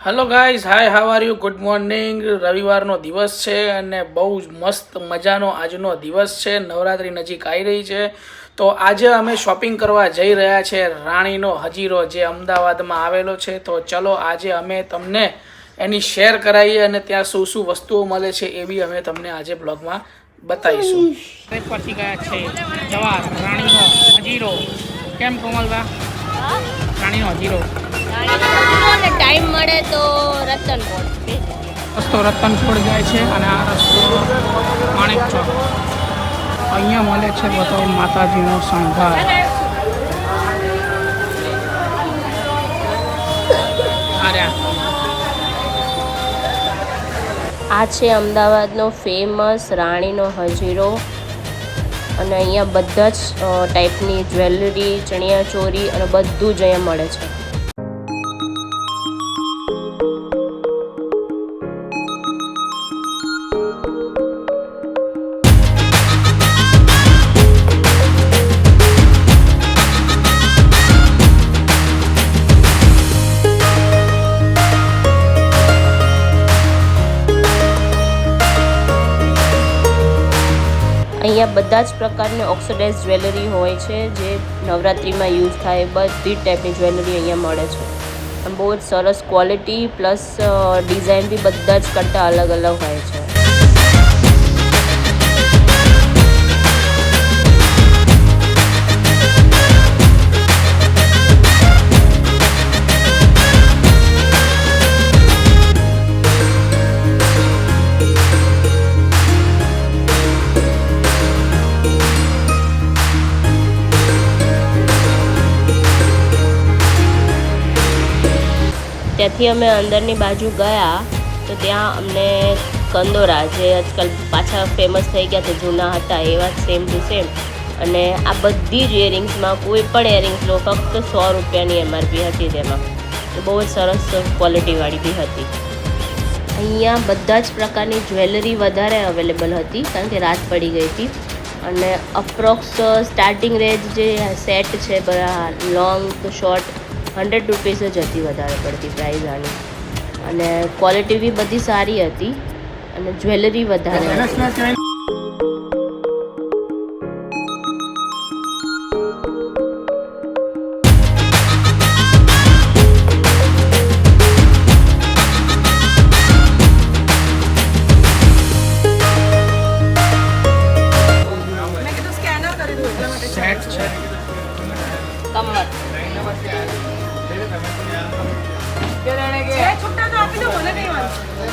Hello guys, hi, how are you? Good morning. રવિવારનો દિવસ છે અને બહુ જ મસ્ત મજાનો આજનો દિવસ છે. નવરાત્રી નજીક આવી રહી છે તો આજે અમે શોપિંગ કરવા જઈ રહ્યા છે રાણીનો હજીરો જે અમદાવાદમાં આવેલો છે. તો ચલો આજે અમે તમને એની શેર કરાવીએ અને ત્યાં શું શું વસ્તુઓ મળે છે એ બી અમે તમને આજે બ્લોગમાં બતાવીશું. પહોંચી ગયા છે જવા રાણીનો હજીરો. કેમ કોમલબા? રાણીનો હજીરો ટાઈમ મળે તો રતનપોળ રસ્તો રતનપોળ જાય છે અને આ રસ્તો માણેક ચોક. અહીંયા મળે છે બધો માતાજીનો શણગાર. આ છે અમદાવાદનો ફેમસ રાણીનો હજીરો અને અહીંયા બધા જ ટાઈપની જ્વેલરી, ચણિયાચોળી અને બધું જ અહીંયા મળે છે. અહીંયા બધા જ પ્રકારની ઓક્સિડાઇઝ જ્વેલરી હોય છે જે નવરાત્રિમાં યુઝ થાય. બધી ટાઈપની જ્વેલરી અહીંયા મળે છે. બહુ જ સરસ ક્વોલિટી પ્લસ ડિઝાઇન બી બધા જ કરતાં અલગ અલગ હોય છે. ત્યાંથી અમે અંદરની બાજુ ગયા તો ત્યાં અમને કંદોરા જે આજકાલ પાછા ફેમસ થઈ ગયા છે, જૂના હતા એવા સેમ ટુ સેમ. અને આ બધી જ ઇયરિંગ્સમાં કોઈ પણ ઇયરિંગ્સ લો ફક્ત 100 રૂપિયાની MRP હતી તેમાં. તો બહુ જ સરસ ક્વોલિટીવાળી બી હતી. અહીંયા બધા જ પ્રકારની જ્વેલરી વધારે અવેલેબલ હતી કારણ કે રાત પડી ગઈ હતી. અને અપ્રોક્સ સ્ટાર્ટિંગ રેન્જ જે સેટ છે બધા લોંગ તો શોર્ટ 100 રૂપીસ જ હતી વધારે પડતી પ્રાઇસ આની. અને ક્વોલિટી બી બધી સારી હતી અને જ્વેલરી વધારે હતી. સેટ છે કમર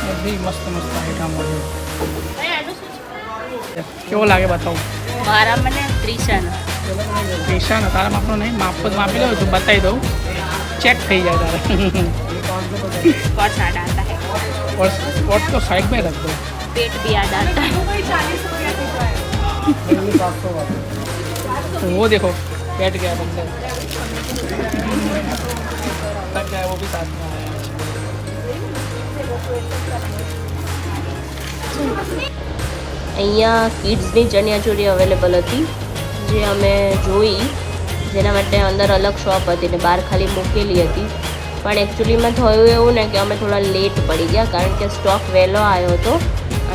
બધી મસ્ત મસ્ત આઈટમો છે. કેવો લાગે બતાવું? મારા મને ત્રિશાનો પૈસા ને તારા માપનો નહીં, માપ જ માપી લો તું બતાવી દઉં, ચેક થઈ જાય તારે. और तो साइड में रख दो. पेट भी याद आता है. वो देखो बैठ गया बंदर, लग गया वो भी साथ में आया. અહીંયા કિડ્સની ચણિયાચોળી અવેલેબલ હતી જે અમે જોઈ, જેના માટે અંદર અલગ શોપ હતી ને બહાર ખાલી મૂકેલી હતી. પણ એકચ્યુઅલીમાં થયું એવું ને કે અમે થોડા લેટ પડી ગયા કારણ કે સ્ટોક વહેલો આવ્યો હતો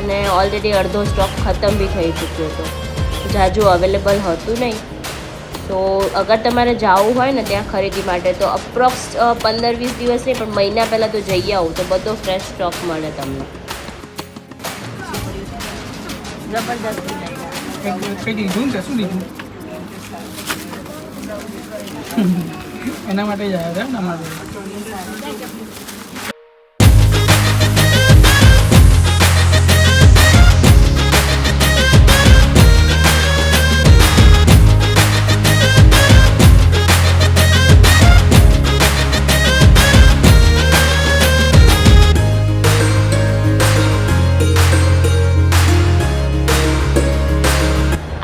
અને ઓલરેડી અડધો સ્ટોક ખતમ બી થઈ ચૂક્યો હતો. જાજુ અવેલેબલ હતું નહીં. તો અગર તમારે જવું હોય ને ત્યાં ખરીદી માટે તો અપ્રોક્સ 15-20 દિવસ નહીં પણ મહિના પહેલાં તો જઈ આવું તો બધો ફ્રેશ સ્ટોક મળે તમને. જબરદસ્ત લીધું ને શું લીધું એના માટે જ આવ્યા હતા અમારે.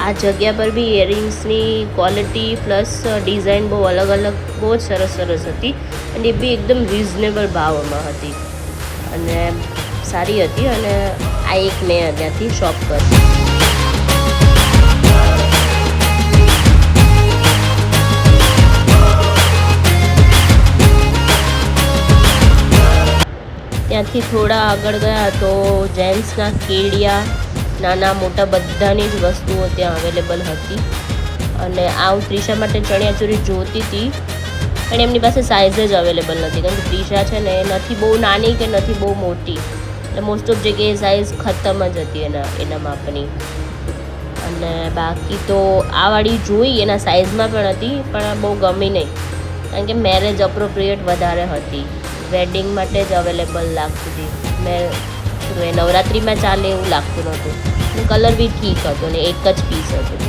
આ જગ્યા પર બી ઇયરિંગ્સની ક્વોલિટી પ્લસ ડિઝાઇન બહુ અલગ અલગ બહુ જ સરસ સરસ હતી અને એ બી એકદમ રિઝનેબલ ભાવમાં હતી અને સારી હતી. અને આ એક મેં ત્યાંથી શોપ કરી. ત્યાંથી થોડા આગળ ગયા તો જેન્ટ્સના કેડિયા નાના મોટા બધાની જ વસ્તુઓ ત્યાં અવેલેબલ હતી. અને આ હું ત્રિષા માટે ચણિયાચોળી જોતી હતી પણ એમની પાસે સાઇઝ જ અવેલેબલ નથી, કારણ કે ત્રિષા છે ને એ નથી બહુ નાની કે નથી બહુ મોટી, એટલે મોસ્ટ ઓફ જગ્યાએ સાઇઝ ખતમ જ હતી એના માપની. અને બાકી તો આ વાળી જોઈ એના સાઇઝમાં પણ હતી પણ બહુ ગમી નહીં, કારણ કે મેરેજ અપ્રોપ્રિએટ વધારે હતી, વેડિંગ માટે જ અવેલેબલ લાગતી હતી. એ નવરાત્રિમાં ચાલે એવું લાગતું નહોતું. કલર બી ઠીક હતો ને એક જ પીસ હતું.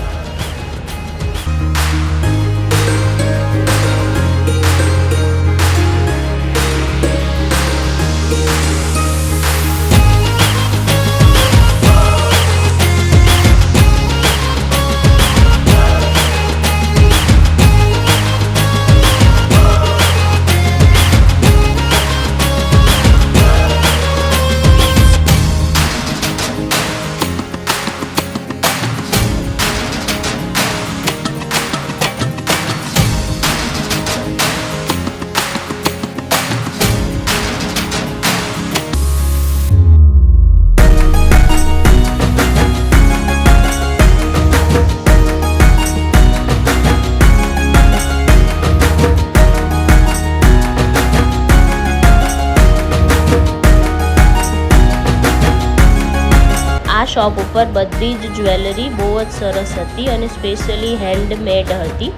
આ શોપ ઉપર બધી જ જ્વેલરી બહુ જ સરસ હતી અને સ્પેશિયલી હેન્ડમેડ હતી.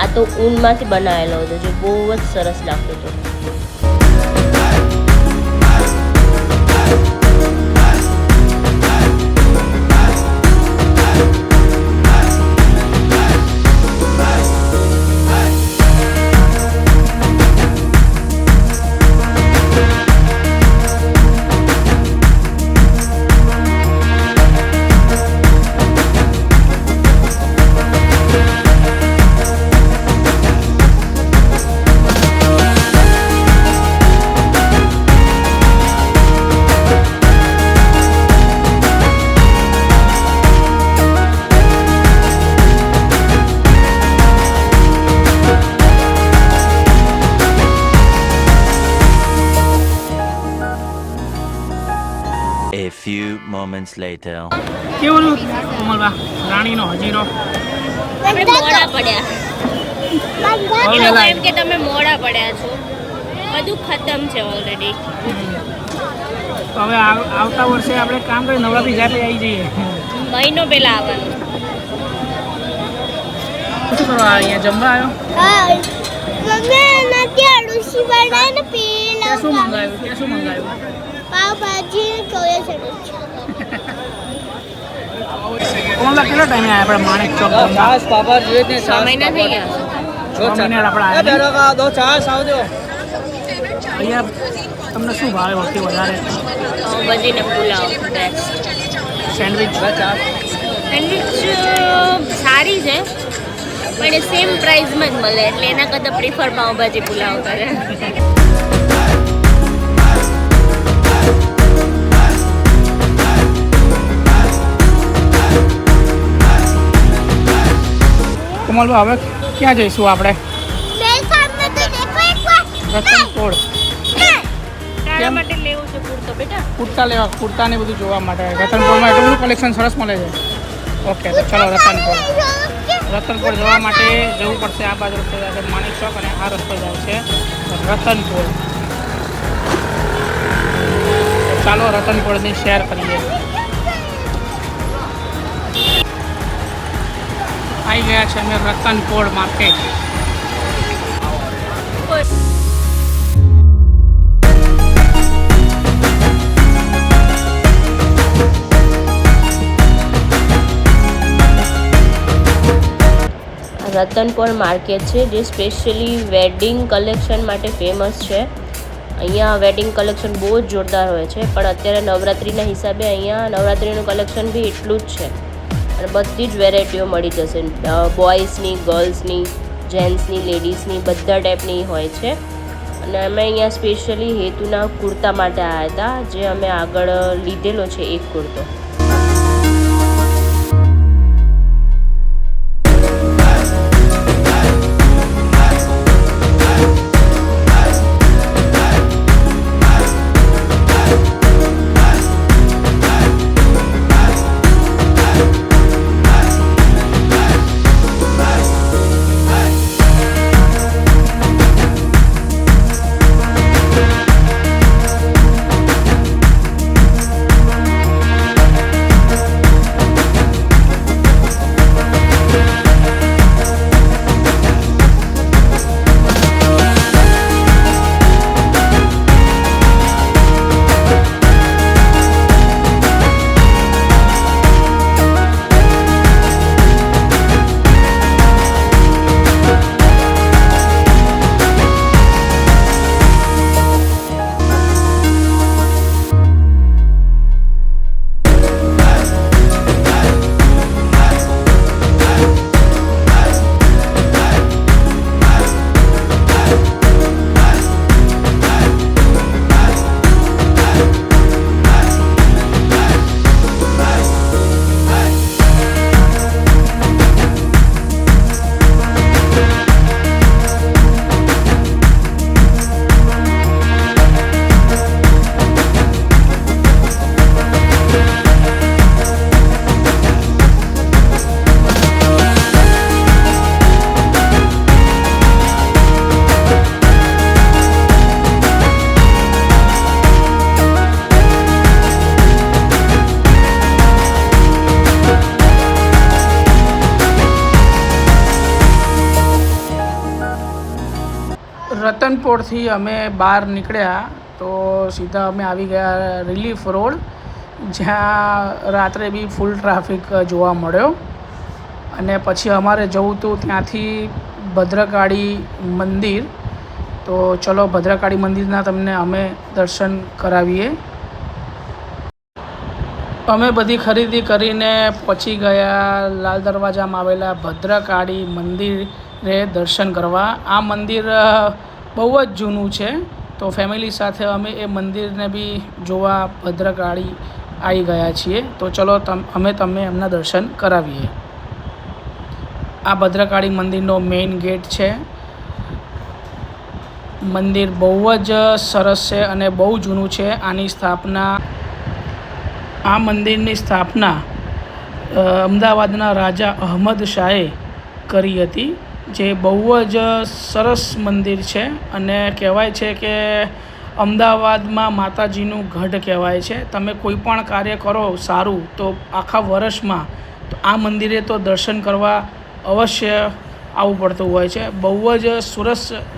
આ તો ઊનમાંથી બનાવેલો હતો જે બહુ જ સરસ લાગતો હતો. A few moments later. કેવું કોમલબા રાણીનો હજીરો આપણે મોડા પડ્યા એમ કે તમે મોડા પડ્યા છો, બધું ખતમ છે ઓલરેડી. તો હવે આવતા વર્ષે આપણે કામ કરી નવરાત્રી જાય પછી આવી જઈએ. મહિનો પહેલા આવવાનું. શું કરવા અહીંયા જમવા આવ્યો? મમ્મી નથી અડુસી બનાય ને પેલા શું મંગાવ્યું? પાવભાજી ચોળે સડક. કોમલબા કેટલો ટાઈમે આવ્યા આપણે માણેક ચોક? छाछ पापड़ ये ने 6 મહિના થઈ ગયા. 6 મહિના આપણે આવ્યા. बेरो का दो छाछ आओ दो અહીંયા તમને શું ભાવે સૌથી વધારે? પાવભાજી ને પુલાવ બેસ્ટ. સેન્ડવિચ સેન્ડવિચ સારી છે પણ એ સેમ પ્રાઇસમાં જ મળે એટલે એના કરતાં પ્રિફર પાવભાજી પુલાવ કરે. કોમલબા હવે ક્યાં જઈશું આપણે? મેં સામને તો દેખો એકવાર. રતનપોળ. તારા માટે લેવું છે કુર્તો બેટા? કુર્તા લેવા, કુર્તા ને બધું જોવા માટે. રતનપોળમાં એટલું બધું કલેક્શન સરસ મળે છે. ઓકે તો ચલો રતનપોળ. રતનપોળ જવા માટે જવું પડશે. આ બાજુ રસ્તો જાય છે માણેક ચોક અને આ રસ્તો જાય છે રતનપોળ. ચાલો રતનપોળની શેર કરીએ. આવી ગયા છે અમે રતનપોળ માર્કેટ. રતનપોળ માર્કેટ છે જે સ્પેશિયલી વેડિંગ કલેક્શન માટે ફેમસ છે. અહીંયા વેડિંગ કલેક્શન બહુ જ જોરદાર હોય છે પણ અત્યારે નવરાત્રિના હિસાબે અહીંયા નવરાત્રિનું કલેક્શન બી એટલું જ છે અને બધી જ વેરાયટીઓ મળી જશે. બોયઝની, ગર્લ્સની, જેન્ટ્સની, લેડીઝની બધા ટાઈપની હોય છે. અને અમે અહીંયા સ્પેશિયલી હેતુના કુર્તા માટે આવ્યા હતા જે અમે આગળ લીધેલો છે એક કુર્તો. એરપોર્ટથી અમે બહાર નીકળ્યા તો સીધા અમે આવી ગયા રિલીફ રોડ, જ્યાં રાત્રે બી ફૂલ ટ્રાફિક જોવા મળ્યો. અને પછી અમારે જવું હતું ત્યાંથી ભદ્રકાળી મંદિર. તો ચલો ભદ્રકાળી મંદિરના તમને અમે દર્શન કરાવીએ. અમે બધી ખરીદી કરીને પહોંચી ગયા લાલ દરવાજામાં આવેલા ભદ્રકાળી મંદિરે દર્શન કરવા. આ મંદિર બહુ જ જૂનું છે, તો ફેમિલી સાથે અમે એ મંદિરને બી જોવા ભદ્રકાળી આવી ગયા છીએ. તો ચલો અમે તમને એમના દર્શન કરાવીએ. આ ભદ્રકાળી મંદિરનો મેઇન ગેટ છે. મંદિર બહુ જ સરસ છે અને બહુ જૂનું છે. આ મંદિરની સ્થાપના અમદાવાદના રાજા અહમદ શાહે કરી હતી, જે બહુ જ સરસ મંદિર છે. અને કહેવાય છે કે અમદાવાદમાં માતાજીનું ગઢ કહેવાય છે. તમે કોઈ પણ કાર્ય કરો સારું તો આખા વર્ષમાં તો આ મંદિરે તો દર્શન કરવા અવશ્ય આવવું પડતું હોય છે. બહુ જ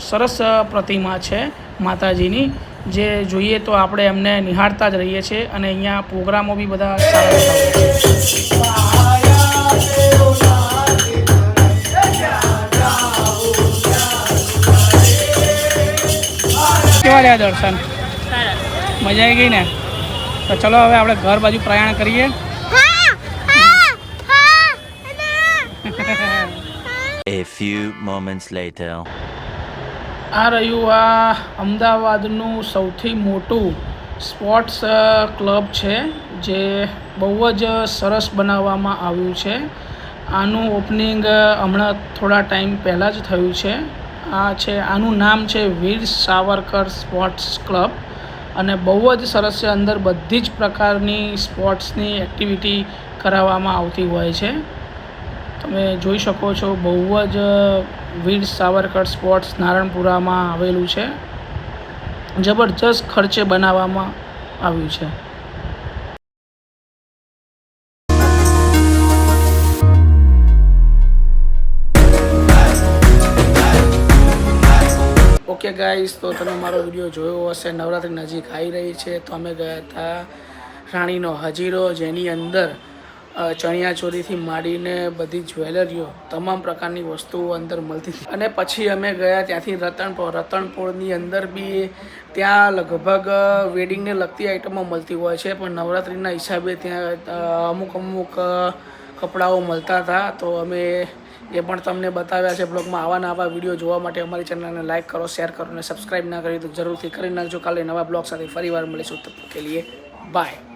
સરસ પ્રતિમા છે માતાજીની, જે જોઈએ તો આપણે એમને નિહાળતા જ રહીએ છીએ. અને અહીંયા પ્રોગ્રામો બી બધા સારા કેવા રહ્યા દર્શન? મજા આવી ગઈ ને? તો ચલો હવે આપણે ઘર બાજુ પ્રયાણ કરીએ. A few moments later. આ રહ્યું આ અમદાવાદનું સૌથી મોટું સ્પોર્ટ્સ ક્લબ છે, જે બહુ જ સરસ બનાવવામાં આવ્યું છે. આનું ઓપનિંગ હમણાં થોડા ટાઈમ પહેલાં જ થયું છે. આનું નામ છે વીર સાવરકર સ્પોર્ટ્સ ક્લબ અને બહુ જ સરસ છે. અંદર બધી જ પ્રકારની સ્પોર્ટ્સની એક્ટિવિટી કરાવવામાં આવતી હોય છે. તમે જોઈ શકો છો, બહુ જ વીર સાવરકર સ્પોર્ટ્સ નારણપુરામાં આવેલું છે. જબરજસ્ત ખર્ચે બનાવવામાં આવ્યું છે. ઓકે ગાઈસ, તો તમે મારો વિડીયો જોયો હશે. નવરાત્રિ નજીક આવી રહી છે, તો અમે ગયા હતા રાણીનો હજીરો, જેની અંદર ચણિયાચોરીથી માંડીને બધી જ્વેલરીઓ, તમામ પ્રકારની વસ્તુઓ અંદર મળતી હતી. અને પછી અમે ગયા ત્યાંથી રતનપોળની અંદર બી ત્યાં લગભગ વેડિંગને લગતી આઈટમો મળતી હોય છે, પણ નવરાત્રિના હિસાબે ત્યાં અમુક કપડાઓ મળતા હતા. તો અમે એ પણ તમને બતાવ્યા છે બ્લોગમાં. આવા વિડીયો જોવા માટે અમારી ચેનલને લાઇક કરો, શેર કરો અને સબસ્ક્રાઈબ ના કરી તો જરૂરથી કરી નાખજો. કાલે નવા બ્લોગ સાથે ફરીવાર મળીશું. તબ તક કે લીએ બાય.